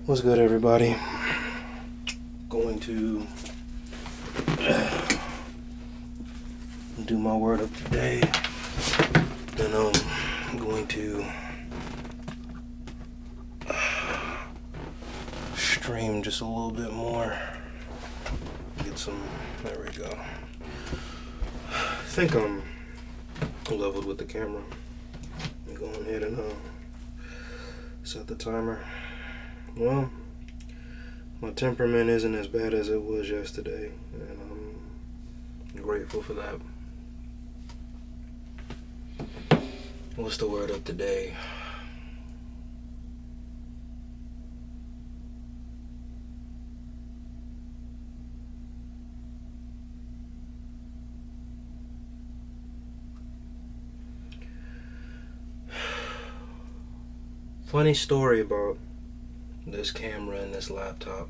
What's good, everybody? Going to do my word of today. Then I'm going to stream just a little bit more. Get some. There we go. I think I'm leveled with the camera. I'm going ahead and set the timer. Well, my temperament isn't as bad as it was yesterday, and I'm grateful for that. What's the word of today? Funny story about this camera and this laptop.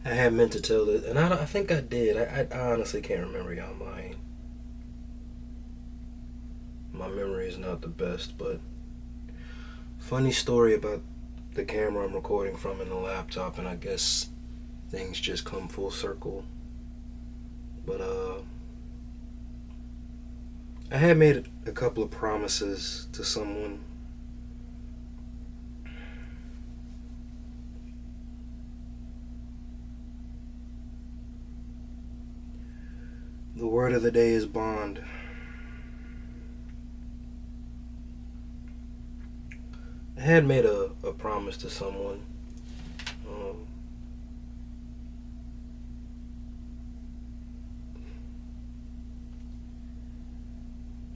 I had meant to tell it, and I think I did. I honestly can't remember, y'all. My memory is not the best, but funny story about the camera I'm recording from and the laptop, and I guess things just come full circle. But I had made a couple of promises to someone. The word of the day is bond. I had made a promise to someone.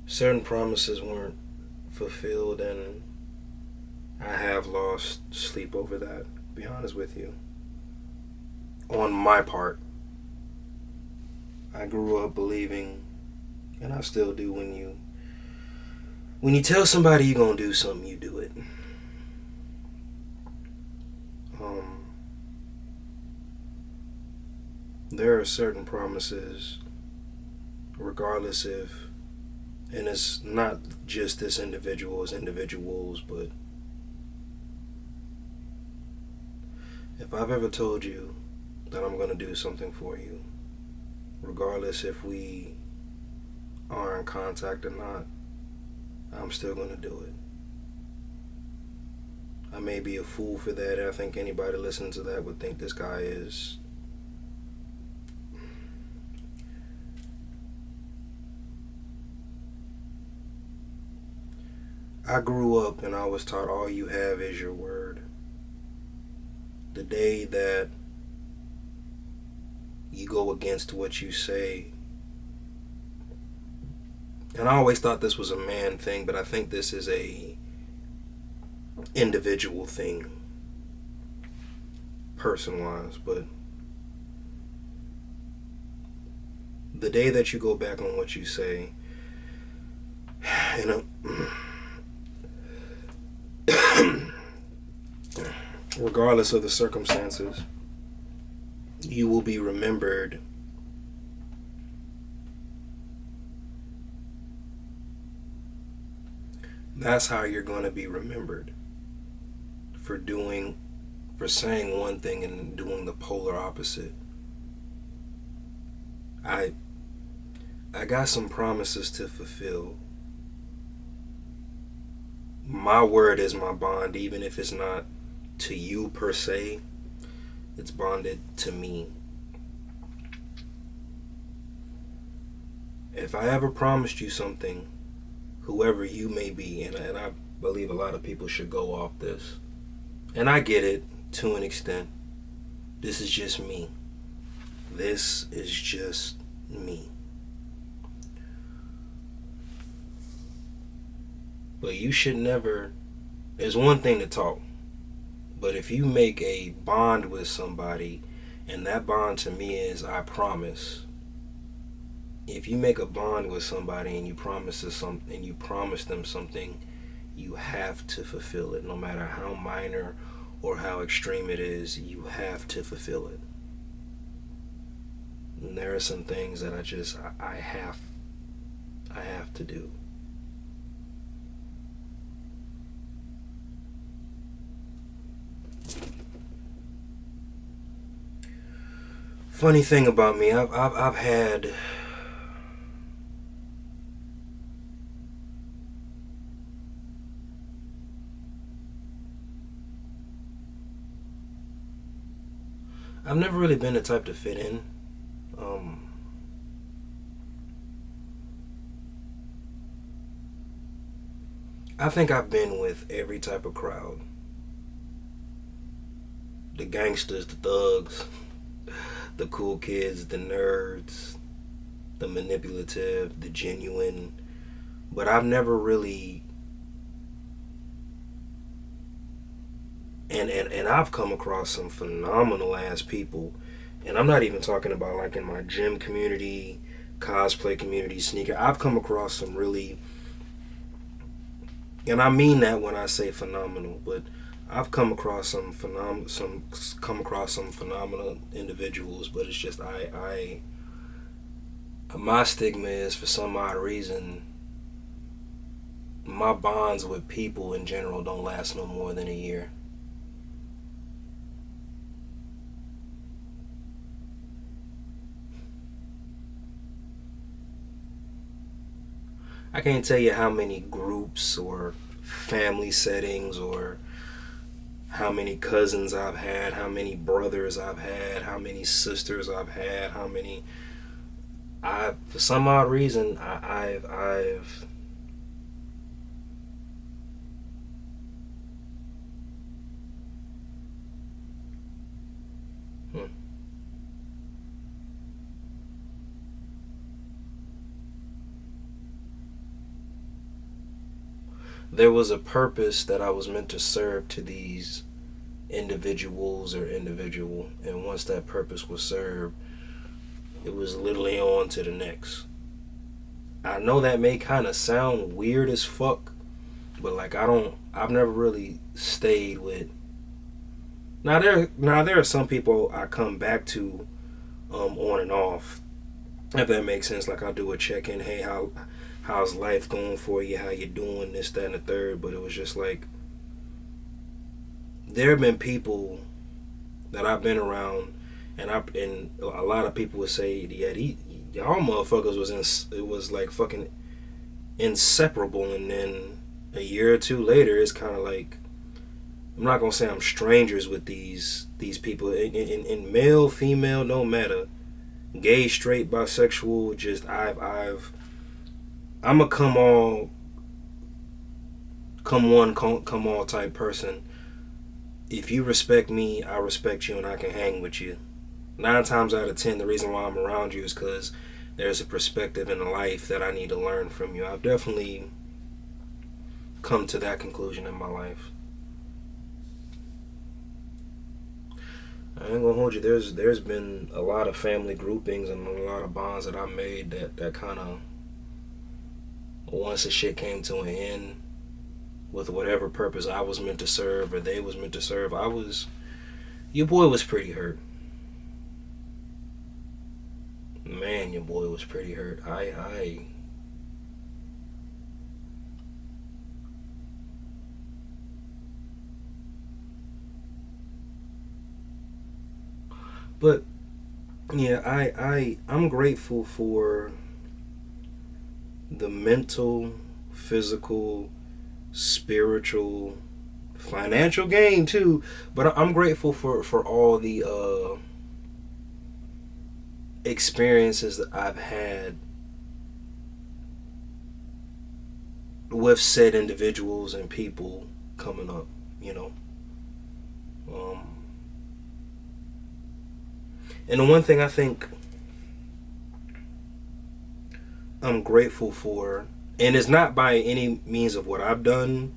Certain promises weren't fulfilled, and I have lost sleep over that, to be honest with you. On my part, I grew up believing, and I still do, when you tell somebody you're gonna do something, you do it. There are certain promises, regardless if, and it's not just this individual, it's individuals, but if I've ever told you that I'm gonna do something for you, regardless if we are in contact or not, I'm still gonna do it. I may be a fool for that. I think anybody listening to that would think this guy is I grew up and I was taught all you have is your word. The day that you go against what you say, and I always thought this was a man thing, but I think this is a individual thing, person-wise. But the day that you go back on what you say, and regardless of the circumstances, you will be remembered that's how you're going to be remembered, for saying one thing and doing the polar opposite. I got some promises to fulfill. My word is my bond, even if it's not to you per se, it's bonded to me. If I ever promised you something, whoever you may be, and I believe a lot of people should go off this, and I get it to an extent, this is just me. This is just me. But you should never, there's one thing to talk, but if you make a bond with somebody, and that bond to me is I promise. If you make a bond with somebody and you promise them something, you have to fulfill it, no matter how minor or how extreme it is. You have to fulfill it. And there are some things that I have to do. Funny thing about me, I've had I've never really been the type to fit in. Um, I think I've been with every type of crowd. The gangsters, the thugs, the cool kids, the nerds, the manipulative, the genuine. But I've never really and I've come across some phenomenal ass people. And I'm not even talking about like in my gym community, cosplay community, sneaker. I've come across some really, and I mean that when I say phenomenal, but I've come across some phenomenal individuals, but it's just my stigma is for some odd reason my bonds with people in general don't last no more than a year. I can't tell you how many groups or family settings or how many cousins I've had, how many brothers I've had, how many sisters I've had, how many I for some odd reason I've hmm. There was a purpose that I was meant to serve to these individuals or individual, and once that purpose was served, it was literally on to the next. I know that may kind of sound weird as fuck, but like I've never really stayed with. Now there are some people I come back to on and off, if that makes sense. Like I'll do a check in, hey, how's life going for you? How you doing? This, that, and the third. But it was just like there have been people that I've been around, and a lot of people would say, yeah, y'all motherfuckers it was like fucking inseparable, and then a year or two later, it's kind of like I'm not gonna say I'm strangers with these people. In male, female, no matter, gay, straight, bisexual, just I'm a come one, come all type person. If you respect me, I respect you, and I can hang with you. 9 times out of 10, the reason why I'm around you is because there's a perspective in life that I need to learn from you. I've definitely come to that conclusion in my life. I ain't gonna hold you. There's been a lot of family groupings and a lot of bonds that I made that kind of, once the shit came to an end with whatever purpose I was meant to serve or they was meant to serve, your boy was pretty hurt. Man, your boy was pretty hurt. But yeah, I'm grateful for the mental, physical, spiritual, financial gain too. But I'm grateful for all the experiences that I've had with said individuals and people coming up. You know, um, and the one thing I think I'm grateful for, and it's not by any means of what I've done,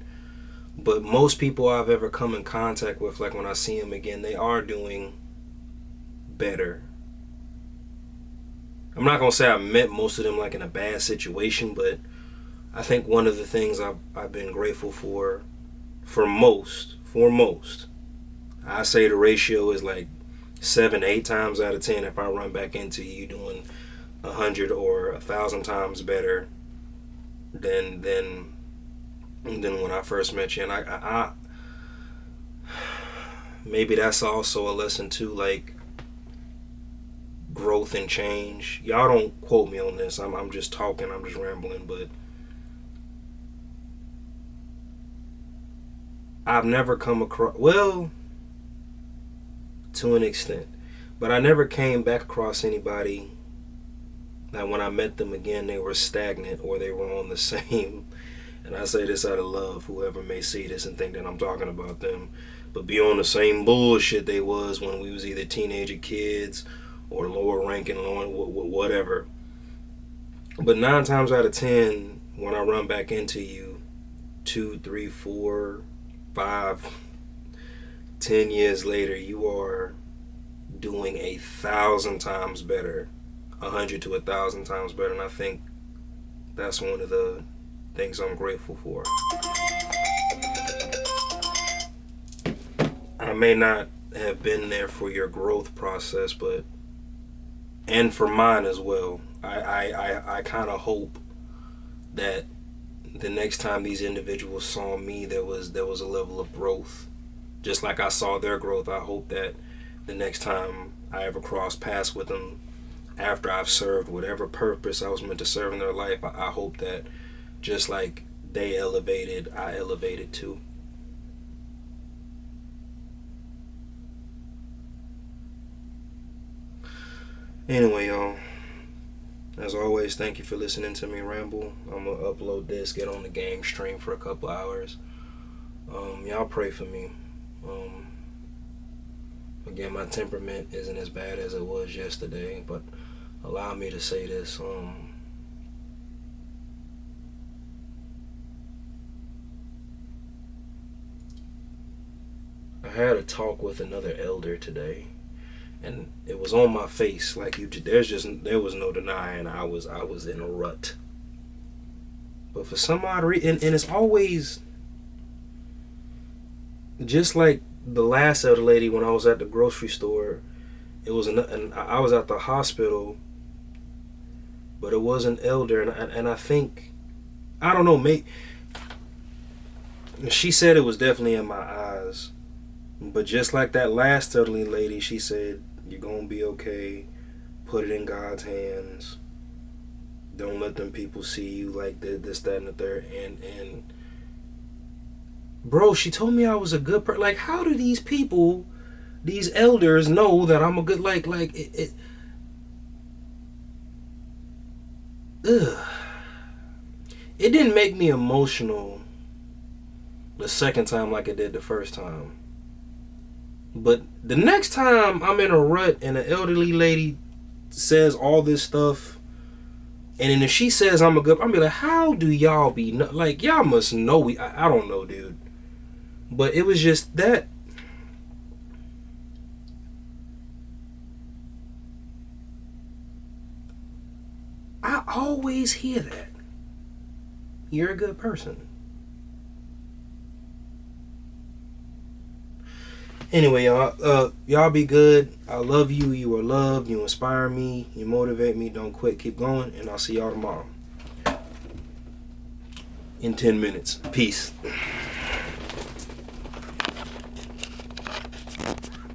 but most people I've ever come in contact with, like when I see them again, they are doing better. I'm not gonna say I met most of them like in a bad situation, but I think one of the things I've been grateful for most, I say the ratio is like 7, 8 times out of 10, if I run back into you doing 100 or 1,000 times better than when I first met you. And I maybe that's also a lesson too, like growth and change. Y'all don't quote me on this. I'm just talking. I'm just rambling, but I've never come across, well, to an extent, but I never came back across anybody that when I met them again they were stagnant or they were on the same, and I say this out of love, whoever may see this and think that I'm talking about them, but be on the same bullshit they was when we was either teenager kids or lower ranking, whatever. But 9 times out of 10, when I run back into you 2, 3, 4, 5, 10 years later, you are doing 1,000 times better, 100 to 1,000 times better, and I think that's one of the things I'm grateful for. I may not have been there for your growth process, but and for mine as well. I kind of hope that the next time these individuals saw me, there was a level of growth. Just like I saw their growth, I hope that the next time I ever cross paths with them, after I've served whatever purpose I was meant to serve in their life, I hope that just like they elevated, I elevated too. Anyway, y'all, as always, thank you for listening to me ramble. I'm going to upload this, get on the game stream for a couple hours. Y'all pray for me. Again, my temperament isn't as bad as it was yesterday, but allow me to say this. I had a talk with another elder today, and it was on my face. Like there was no denying I was in a rut. But for some odd reason, and it's always just like the last elder lady when I was at the grocery store. It was and I was at the hospital, but it was an elder, and I think, I don't know, maybe she said it was definitely in my eyes. But just like that last elderly lady, she said, "You're gonna be okay. Put it in God's hands. Don't let them people see you like this, that, and the third." And bro, she told me I was a good person. Like, how do these people, these elders, know that I'm a good, like it ugh. It didn't make me emotional the second time like it did the first time. But the next time I'm in a rut and an elderly lady says all this stuff, and then if she says I'm a good, I'm be like, how do y'all be, like, y'all must know I don't know, dude. But it was just that. I always hear that. You're a good person. Anyway, y'all be good. I love you. You are loved. You inspire me. You motivate me. Don't quit. Keep going. And I'll see y'all tomorrow in 10 minutes. Peace.